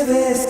ustedes.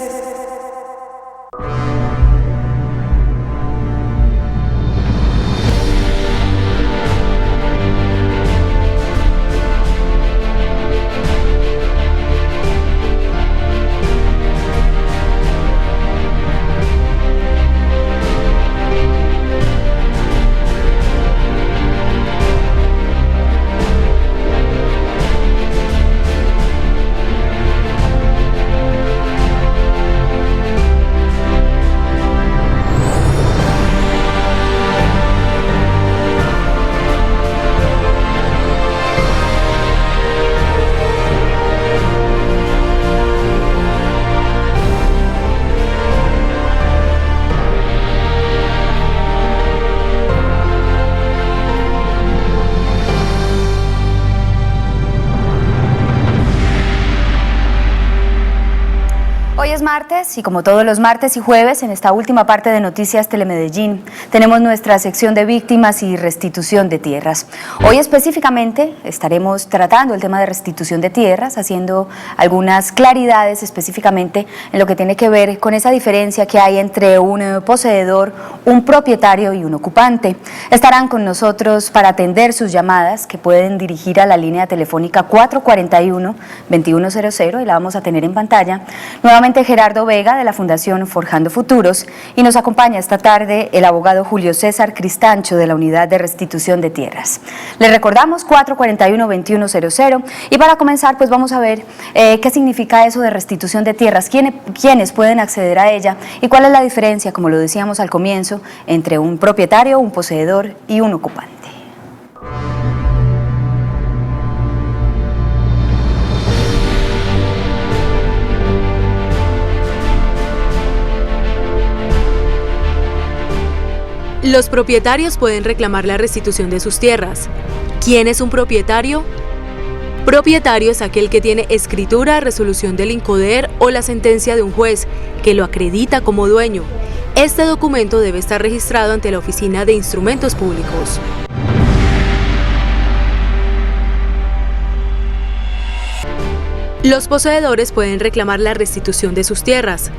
Hoy es martes y como todos los martes y jueves en esta última parte de Noticias Telemedellín tenemos nuestra sección de víctimas y restitución de tierras. Hoy específicamente estaremos tratando el tema de restitución de tierras, haciendo algunas claridades específicamente en lo que tiene que ver con esa diferencia que hay entre un poseedor, un propietario y un ocupante. Estarán con nosotros para atender sus llamadas que pueden dirigir a la línea telefónica 441-2100 y la vamos a tener en pantalla. Nuevamente Gerardo Vega de la Fundación Forjando Futuros y nos acompaña esta tarde el abogado Julio César Cristancho de la Unidad de Restitución de Tierras. Les recordamos 441-2100 y para comenzar pues vamos a ver qué significa eso de restitución de tierras, quiénes pueden acceder a ella y cuál es la diferencia, como lo decíamos al comienzo, entre un propietario, un poseedor y un ocupante. Los propietarios pueden reclamar la restitución de sus tierras. ¿Quién es un propietario? Propietario es aquel que tiene escritura, resolución del INCODER o la sentencia de un juez que lo acredita como dueño. Este documento debe estar registrado ante la Oficina de Instrumentos Públicos. Los poseedores pueden reclamar la restitución de sus tierras.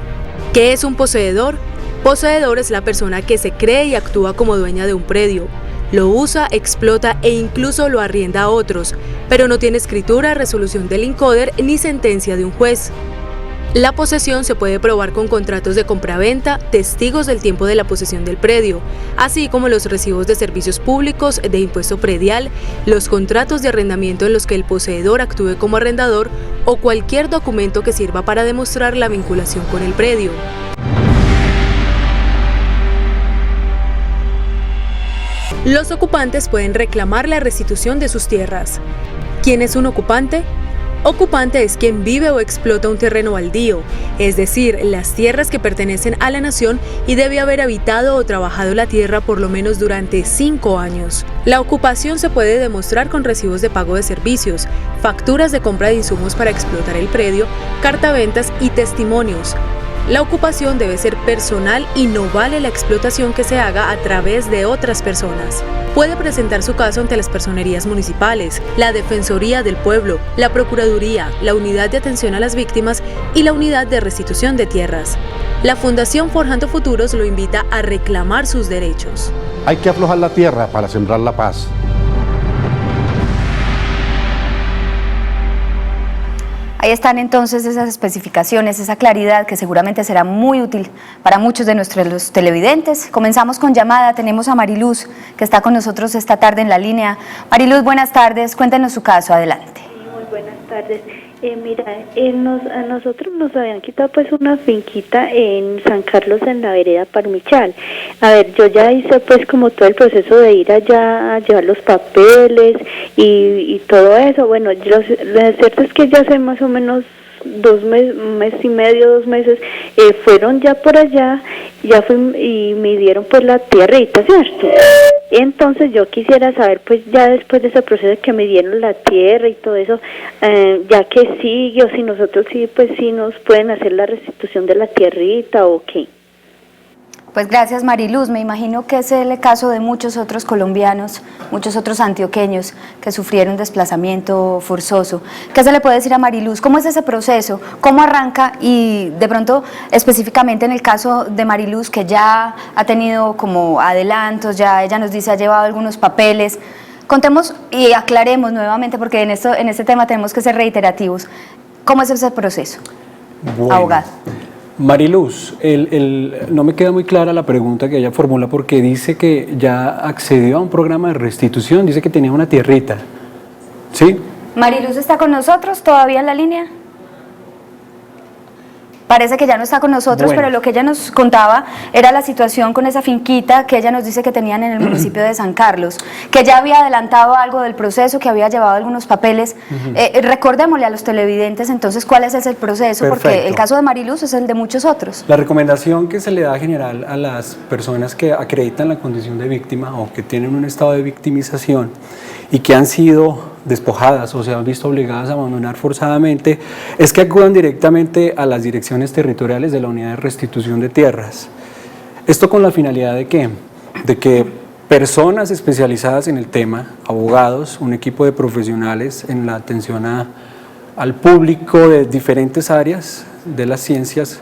¿Qué es un poseedor? Poseedor es la persona que se cree y actúa como dueña de un predio. Lo usa, explota e incluso lo arrienda a otros, pero no tiene escritura, resolución del INCODER ni sentencia de un juez. La posesión se puede probar con contratos de compraventa, testigos del tiempo de la posesión del predio, así como los recibos de servicios públicos, de impuesto predial, los contratos de arrendamiento en los que el poseedor actúe como arrendador o cualquier documento que sirva para demostrar la vinculación con el predio. Los ocupantes pueden reclamar la restitución de sus tierras. ¿Quién es un ocupante? Ocupante es quien vive o explota un terreno baldío, es decir, las tierras que pertenecen a la nación y debe haber habitado o trabajado la tierra por lo menos durante 5 años. La ocupación se puede demostrar con recibos de pago de servicios, facturas de compra de insumos para explotar el predio, cartaventas y testimonios. La ocupación debe ser personal y no vale la explotación que se haga a través de otras personas. Puede presentar su caso ante las personerías municipales, la Defensoría del Pueblo, la Procuraduría, la Unidad de Atención a las Víctimas y la Unidad de Restitución de Tierras. La Fundación Forjando Futuros lo invita a reclamar sus derechos. Hay que aflojar la tierra para sembrar la paz. Ahí están entonces esas especificaciones, esa claridad que seguramente será muy útil para muchos de nuestros televidentes. Comenzamos con llamada, tenemos a Mariluz que está con nosotros esta tarde en la línea. Mariluz, buenas tardes, cuéntenos su caso, adelante. Sí, muy buenas tardes. Mira, a nosotros nos habían quitado pues una finquita en San Carlos en la vereda Parmichal. A ver, yo ya hice pues como todo el proceso de ir allá a llevar los papeles y todo eso. Bueno, lo cierto es que ya hace más o menos 2 meses, un mes y medio, 2 meses, fueron ya por allá, ya fui y me dieron pues la tierrita, ¿cierto? Entonces yo quisiera saber pues ya después de ese proceso de que me dieron la tierra y todo eso, ya que sigue o si nosotros sí pues sí nos pueden hacer la restitución de la tierrita o qué. Pues gracias, Mariluz. Me imagino que es el caso de muchos otros colombianos, muchos otros antioqueños que sufrieron desplazamiento forzoso. ¿Qué se le puede decir a Mariluz? ¿Cómo es ese proceso? ¿Cómo arranca? Y de pronto, específicamente en el caso de Mariluz, que ya ha tenido como adelantos, ya ella nos dice ha llevado algunos papeles. Contemos y aclaremos nuevamente, porque en este tema tenemos que ser reiterativos. ¿Cómo es ese proceso, abogado? Mariluz, no me queda muy clara la pregunta que ella formula, porque dice que ya accedió a un programa de restitución, dice que tenía una tierrita, ¿sí? ¿Mariluz está con nosotros todavía en la línea? Parece que ya no está con nosotros, Bueno. pero lo que ella nos contaba era la situación con esa finquita que ella nos dice que tenían en el municipio de San Carlos, que ya había adelantado algo del proceso, que había llevado algunos papeles. Recordémosle a los televidentes entonces cuál es ese proceso, Perfecto. porque el caso de Mariluz es el de muchos otros. La recomendación que se le da general a las personas que acreditan la condición de víctima o que tienen un estado de victimización y que han sido despojadas o se han visto obligadas a abandonar forzadamente, es que acudan directamente a las direcciones territoriales de la Unidad de Restitución de Tierras. Esto con la finalidad de ¿qué? De que personas especializadas en el tema, abogados, un equipo de profesionales en la atención al público de diferentes áreas de las ciencias,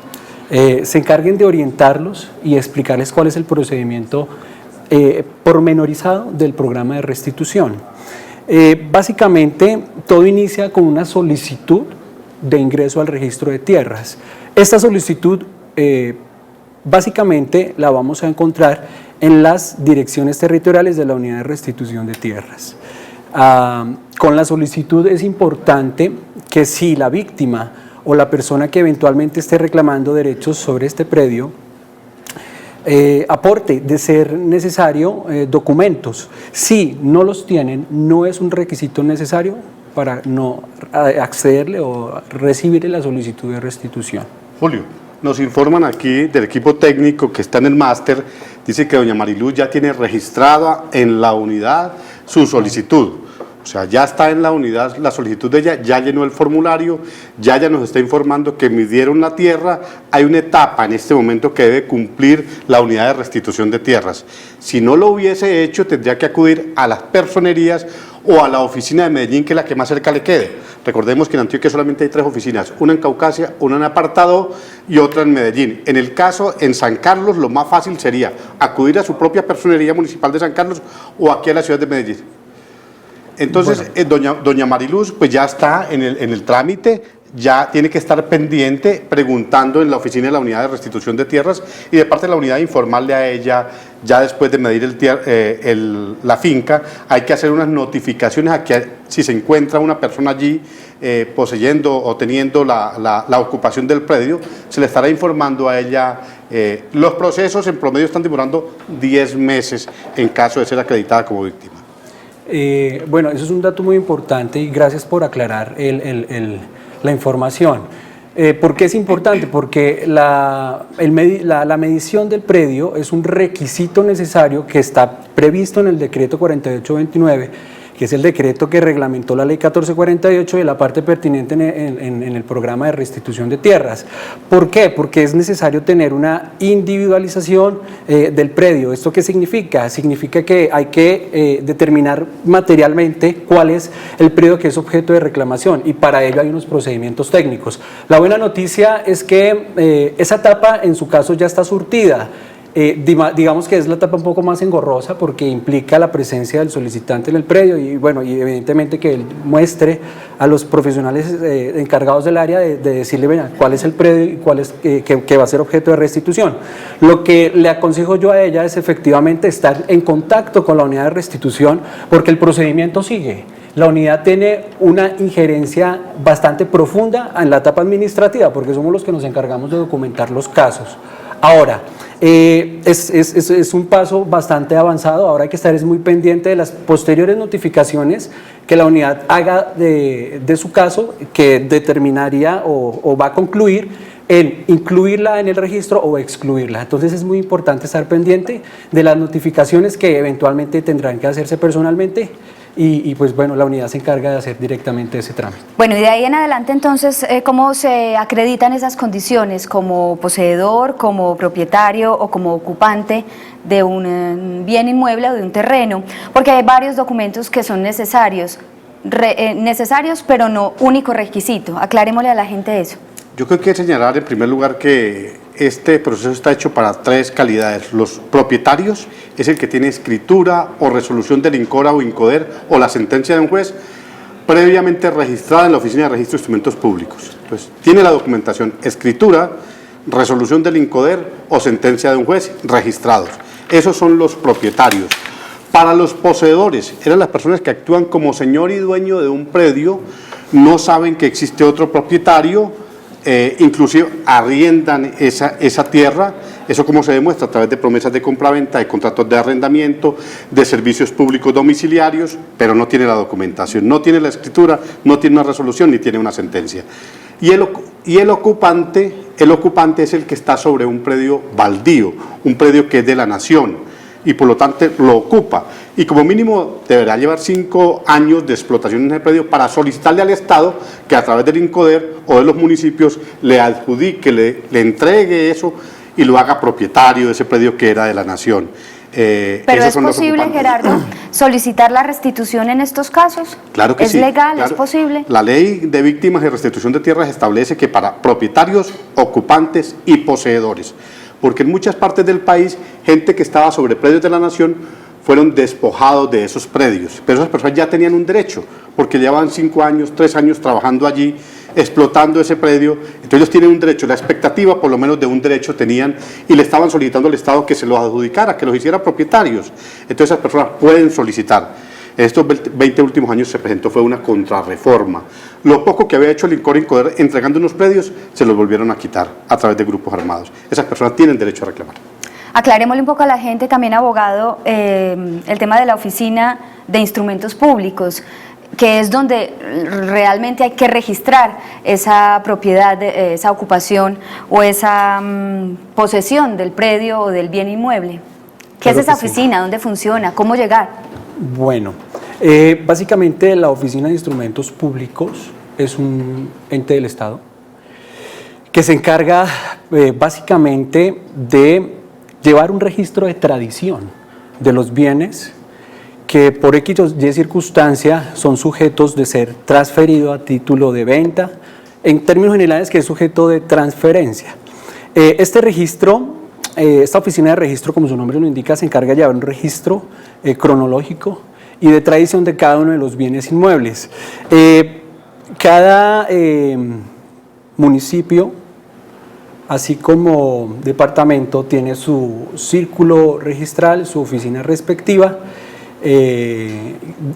se encarguen de orientarlos y explicarles cuál es el procedimiento pormenorizado del programa de restitución. Básicamente todo inicia con una solicitud de ingreso al registro de tierras. Esta solicitud básicamente la vamos a encontrar en las direcciones territoriales de la Unidad de Restitución de Tierras. Con la solicitud es importante que si la víctima o la persona que eventualmente esté reclamando derechos sobre este predio aporte, de ser necesario, documentos. Si no los tienen, no es un requisito necesario para no accederle o recibir la solicitud de restitución. Julio, nos informan aquí del equipo técnico que está en el máster, dice que doña Mariluz ya tiene registrada en la unidad su solicitud. O sea, ya está en la unidad la solicitud de ella, ya llenó el formulario, ya nos está informando que midieron la tierra. Hay una etapa en este momento que debe cumplir la unidad de restitución de tierras. Si no lo hubiese hecho, tendría que acudir a las personerías o a la oficina de Medellín, que es la que más cerca le quede. Recordemos que en Antioquia solamente hay 3 oficinas, una en Caucasia, una en Apartado y otra en Medellín. En el caso, en San Carlos, lo más fácil sería acudir a su propia personería municipal de San Carlos o aquí a la ciudad de Medellín. Entonces, bueno, doña Mariluz pues ya está en el trámite, ya tiene que estar pendiente preguntando en la oficina de la unidad de restitución de tierras y de parte de la unidad informarle a ella, ya después de medir la finca, hay que hacer unas notificaciones a que si se encuentra una persona allí poseyendo o teniendo la ocupación del predio, se le estará informando a ella. Los procesos en promedio están demorando 10 meses en caso de ser acreditada como víctima. Bueno, eso es un dato muy importante y gracias por aclarar la información. ¿Por qué es importante? Porque la medición del predio es un requisito necesario que está previsto en el decreto 4829, que es el decreto que reglamentó la ley 1448 y la parte pertinente en el programa de restitución de tierras. ¿Por qué? Porque es necesario tener una individualización del predio. ¿Esto qué significa? Significa que hay que determinar materialmente cuál es el predio que es objeto de reclamación y para ello hay unos procedimientos técnicos. La buena noticia es que esa etapa en su caso ya está surtida. Digamos que es la etapa un poco más engorrosa porque implica la presencia del solicitante en el predio y bueno, y evidentemente que él muestre a los profesionales encargados del área de decirle, venga, cuál es el predio y cuál es que va a ser objeto de restitución. Lo que le aconsejo yo a ella es efectivamente estar en contacto con la unidad de restitución porque el procedimiento sigue. La unidad tiene una injerencia bastante profunda en la etapa administrativa porque somos los que nos encargamos de documentar los casos. Ahora, es un paso bastante avanzado, ahora hay que estar muy pendiente de las posteriores notificaciones que la unidad haga de su caso, que determinaría o va a concluir en incluirla en el registro o excluirla. Entonces es muy importante estar pendiente de las notificaciones que eventualmente tendrán que hacerse personalmente y pues bueno, la unidad se encarga de hacer directamente ese trámite. Bueno, y de ahí en adelante entonces, ¿cómo se acreditan esas condiciones como poseedor, como propietario o como ocupante de un bien inmueble o de un terreno? Porque hay varios documentos que son necesarios, pero no único requisito. Aclarémosle a la gente eso. Yo creo que hay que señalar en primer lugar que este proceso está hecho para 3 calidades. Los propietarios es el que tiene escritura o resolución del INCORA o INCODER o la sentencia de un juez previamente registrada en la Oficina de Registro de Instrumentos Públicos. Entonces, tiene la documentación, escritura, resolución del INCODER o sentencia de un juez registrados. Esos son los propietarios. Para los poseedores, eran las personas que actúan como señor y dueño de un predio, no saben que existe otro propietario, inclusive arriendan esa tierra. Eso como se demuestra a través de promesas de compraventa, de contratos de arrendamiento, de servicios públicos domiciliarios, pero no tiene la documentación, no tiene la escritura, no tiene una resolución ni tiene una sentencia. Y el ocupante es el que está sobre un predio baldío, un predio que es de la nación, y por lo tanto lo ocupa, y como mínimo deberá llevar 5 años de explotación en ese predio para solicitarle al Estado que a través del INCODER o de los municipios le adjudique, le entregue eso y lo haga propietario de ese predio que era de la nación. ¿Pero es posible, Gerardo, solicitar la restitución en estos casos? Claro que sí. ¿Es legal? Claro. ¿Es posible? La Ley de Víctimas y Restitución de Tierras establece que para propietarios, ocupantes y poseedores, porque en muchas partes del país, gente que estaba sobre predios de la nación fueron despojados de esos predios, pero esas personas ya tenían un derecho, porque llevaban 5 años, 3 años trabajando allí, explotando ese predio, entonces ellos tienen un derecho, la expectativa por lo menos de un derecho tenían, y le estaban solicitando al Estado que se los adjudicara, que los hiciera propietarios. Entonces esas personas pueden solicitar. En estos 20 últimos años se presentó fue una contrarreforma. Lo poco que había hecho el INCODER entregando unos predios, se los volvieron a quitar a través de grupos armados. Esas personas tienen derecho a reclamar. Aclarémosle un poco a la gente, también abogado, el tema de la Oficina de Instrumentos Públicos, que es donde realmente hay que registrar esa propiedad, esa ocupación o esa posesión del predio o del bien inmueble. ¿Qué es esa oficina? ¿Dónde funciona? ¿Cómo llegar? Bueno, básicamente la Oficina de Instrumentos Públicos es un ente del Estado que se encarga básicamente de llevar un registro de tradición de los bienes que por X o Y circunstancia son sujetos de ser transferidos a título de venta, en términos generales que es sujeto de transferencia. Este registro, esta oficina de registro, como su nombre lo indica, se encarga de llevar un registro cronológico y de tradición de cada uno de los bienes inmuebles. Cada municipio, así como departamento, tiene su círculo registral, su oficina respectiva,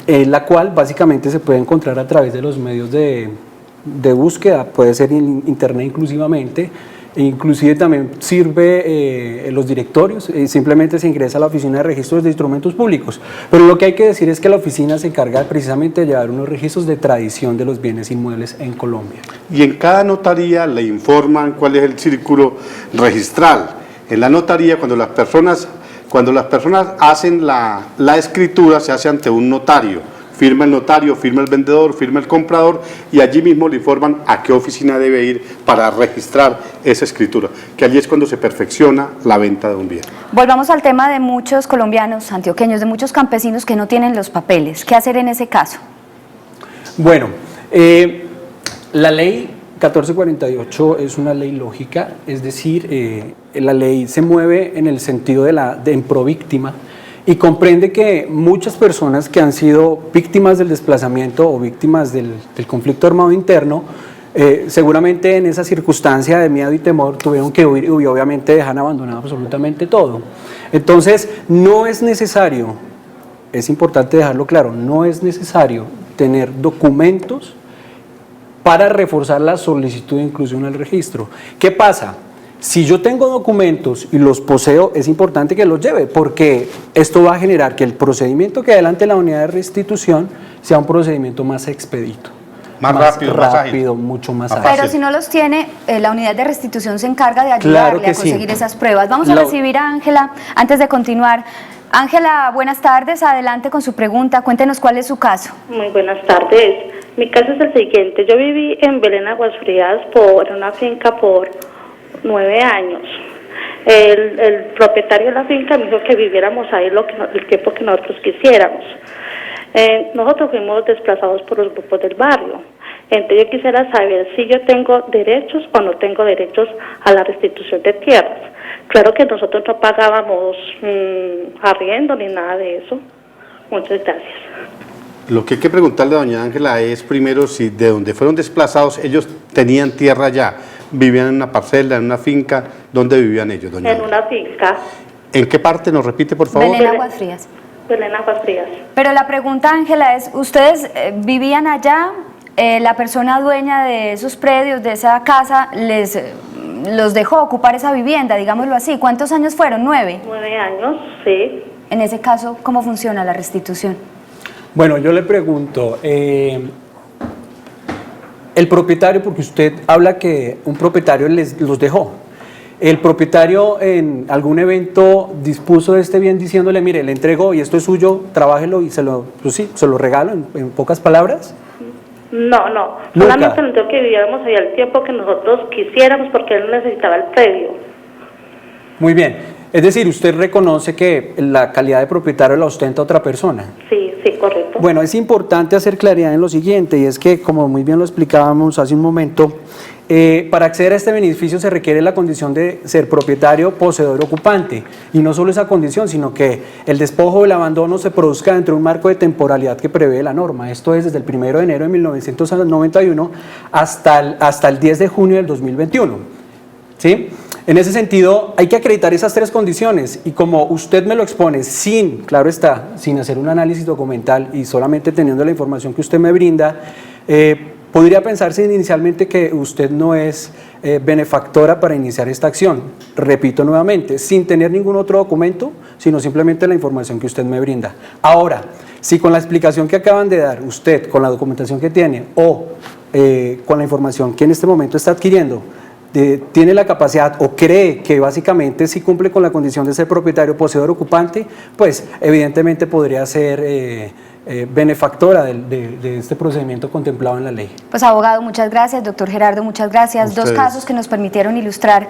la cual básicamente se puede encontrar a través de los medios de búsqueda, puede ser en internet inclusivamente, e inclusive también sirve los directorios, simplemente se ingresa a la Oficina de Registros de Instrumentos Públicos, pero lo que hay que decir es que la oficina se encarga precisamente de llevar unos registros de tradición de los bienes inmuebles en Colombia. Y en cada notaría le informan cuál es el círculo registral. En la notaría, cuando las personas hacen la escritura, se hace ante un notario. Firma el notario, firma el vendedor, firma el comprador y allí mismo le informan a qué oficina debe ir para registrar esa escritura, que allí es cuando se perfecciona la venta de un bien. Volvamos al tema de muchos colombianos, antioqueños, de muchos campesinos que no tienen los papeles. ¿Qué hacer en ese caso? Bueno, la ley 1448 es una ley lógica, es decir, la ley se mueve en el sentido de en pro víctima, y comprende que muchas personas que han sido víctimas del desplazamiento o víctimas del conflicto armado interno, seguramente en esa circunstancia de miedo y temor tuvieron que huir y obviamente dejan abandonado absolutamente todo. Entonces, no es necesario, es importante dejarlo claro, no es necesario tener documentos para reforzar la solicitud de inclusión al registro. ¿Qué pasa? Si yo tengo documentos y los poseo, es importante que los lleve, porque esto va a generar que el procedimiento que adelante la unidad de restitución sea un procedimiento más expedito. Más rápido, más ágil. Mucho más Pero ágil. si no los tiene, la unidad de restitución se encarga de ayudarle a conseguir esas pruebas. Vamos a recibir a Ángela. Antes de continuar, Ángela, buenas tardes, adelante con su pregunta, cuéntenos cuál es su caso. Muy buenas tardes. Mi caso es el siguiente. Yo viví en Belén, Aguas Frías, en una finca por 9 años. El propietario de la finca me dijo que viviéramos ahí el tiempo que nosotros quisiéramos. Nosotros fuimos desplazados por los grupos del barrio. Entonces yo quisiera saber si yo tengo derechos o no tengo derechos a la restitución de tierras. Claro que nosotros no pagábamos arriendo ni nada de eso. Muchas gracias. Lo que hay que preguntarle a doña Ángela es primero si de donde fueron desplazados ellos tenían tierra ya, vivían en una parcela, en una finca. ¿Dónde vivían ellos, doña En Ángela? una finca. ¿En qué parte nos repite, por favor? Belén Aguas Frías. Belén, Aguas Frías. Pero la pregunta, Ángela, es, ¿ustedes vivían allá? ¿La persona dueña de esos predios, de esa casa, los dejó ocupar esa vivienda, digámoslo así? ¿Cuántos años fueron? ¿9? 9 años, sí. En ese caso, ¿cómo funciona la restitución? Bueno, yo le pregunto, el propietario, porque usted habla que un propietario los dejó, ¿el propietario en algún evento dispuso de este bien diciéndole, mire, le entrego y esto es suyo, trabájelo y se lo regalo en pocas palabras? No, Nunca. solamente nos dijo que viviéramos ahí el tiempo que nosotros quisiéramos porque él no necesitaba el predio. Muy bien, es decir, usted reconoce que la calidad de propietario la ostenta otra persona. Sí, correcto. Bueno, es importante hacer claridad en lo siguiente, y es que, como muy bien lo explicábamos hace un momento, para acceder a este beneficio se requiere la condición de ser propietario, poseedor, ocupante, y no solo esa condición, sino que el despojo o el abandono se produzca dentro de un marco de temporalidad que prevé la norma. Esto es desde el 1 de enero de 1991 hasta el 10 de junio del 2021. ¿Sí? En ese sentido, hay que acreditar esas 3 condiciones, y como usted me lo expone, claro está, sin hacer un análisis documental y solamente teniendo la información que usted me brinda, podría pensarse inicialmente que usted no es benefactora para iniciar esta acción. Repito nuevamente, sin tener ningún otro documento, sino simplemente la información que usted me brinda. Ahora, si con la explicación que acaban de dar usted, con la documentación que tiene o con la información que en este momento está adquiriendo, tiene la capacidad o cree que básicamente sí cumple con la condición de ser propietario, poseedor, ocupante, pues evidentemente podría ser benefactora de este procedimiento contemplado en la ley. Pues abogado, muchas gracias, doctor Gerardo, muchas gracias. Ustedes. 2 casos que nos permitieron ilustrar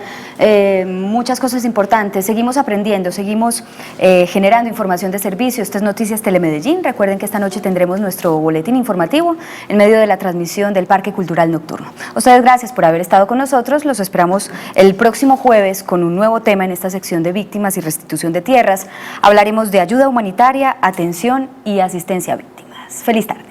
muchas cosas importantes. Seguimos aprendiendo, seguimos generando información de servicio. Estas Noticias Telemedellín. Recuerden que esta noche tendremos nuestro boletín informativo en medio de la transmisión del Parque Cultural Nocturno. Ustedes, gracias por haber estado con nosotros. Los esperamos el próximo jueves con un nuevo tema en esta sección de víctimas y restitución de tierras. Hablaremos de ayuda humanitaria, atención y asistencia a víctimas. Feliz tarde.